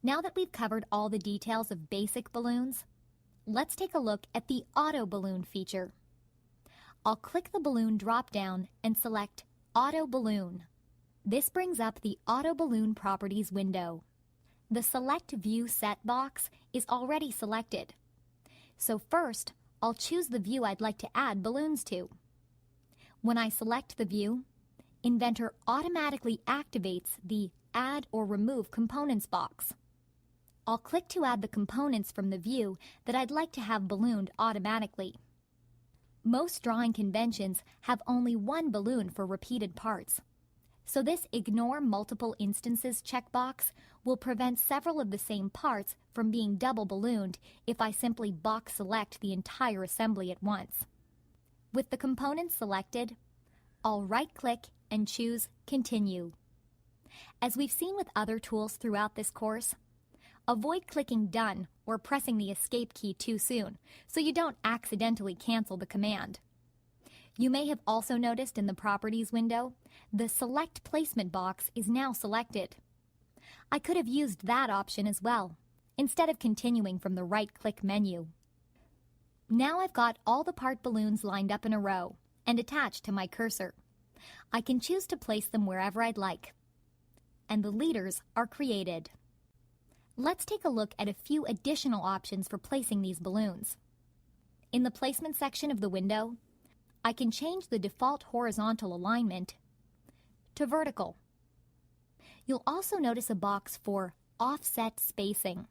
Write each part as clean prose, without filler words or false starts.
Now that we've covered all the details of basic balloons, let's take a look at the Auto Balloon feature. I'll click the balloon drop-down and select Auto Balloon. This brings up the Auto Balloon Properties window. The Select View Set box is already selected. So first, I'll choose the view I'd like to add balloons to. When I select the view, Inventor automatically activates the Add or Remove Components box. I'll click to add the components from the view that I'd like to have ballooned automatically. Most drawing conventions have only one balloon for repeated parts, so this Ignore Multiple Instances checkbox will prevent several of the same parts from being double ballooned if I simply box select the entire assembly at once. With the components selected, I'll right-click and choose Continue. As we've seen with other tools throughout this course, avoid clicking Done or pressing the Escape key too soon so you don't accidentally cancel the command. You may have also noticed in the Properties window, the Select Placement box is now selected. I could have used that option as well, instead of continuing from the right-click menu. Now I've got all the part balloons lined up in a row and attached to my cursor. I can choose to place them wherever I'd like. And the leaders are created. Let's take a look at a few additional options for placing these balloons. In the Placement section of the window, I can change the default horizontal alignment to vertical. You'll also notice a box for Offset Spacing.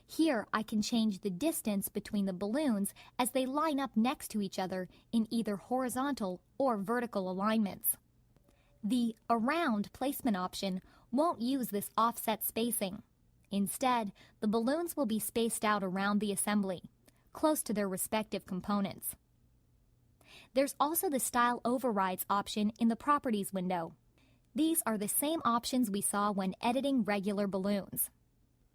Here I can change the distance between the balloons as they line up next to each other in either horizontal or vertical alignments. The Around Placement option won't use this offset spacing. Instead, the balloons will be spaced out around the assembly, close to their respective components. There's also the Style Overrides option in the Properties window. These are the same options we saw when editing regular balloons.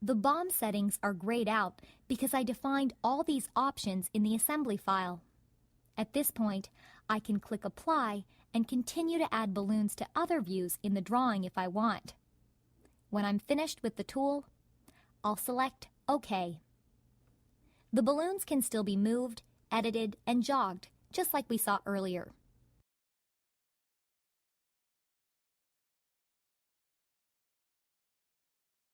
The BOM settings are grayed out because I defined all these options in the assembly file. At this point, I can click Apply and continue to add balloons to other views in the drawing if I want. When I'm finished with the tool, I'll select OK. The balloons can still be moved, edited, and jogged, just like we saw earlier.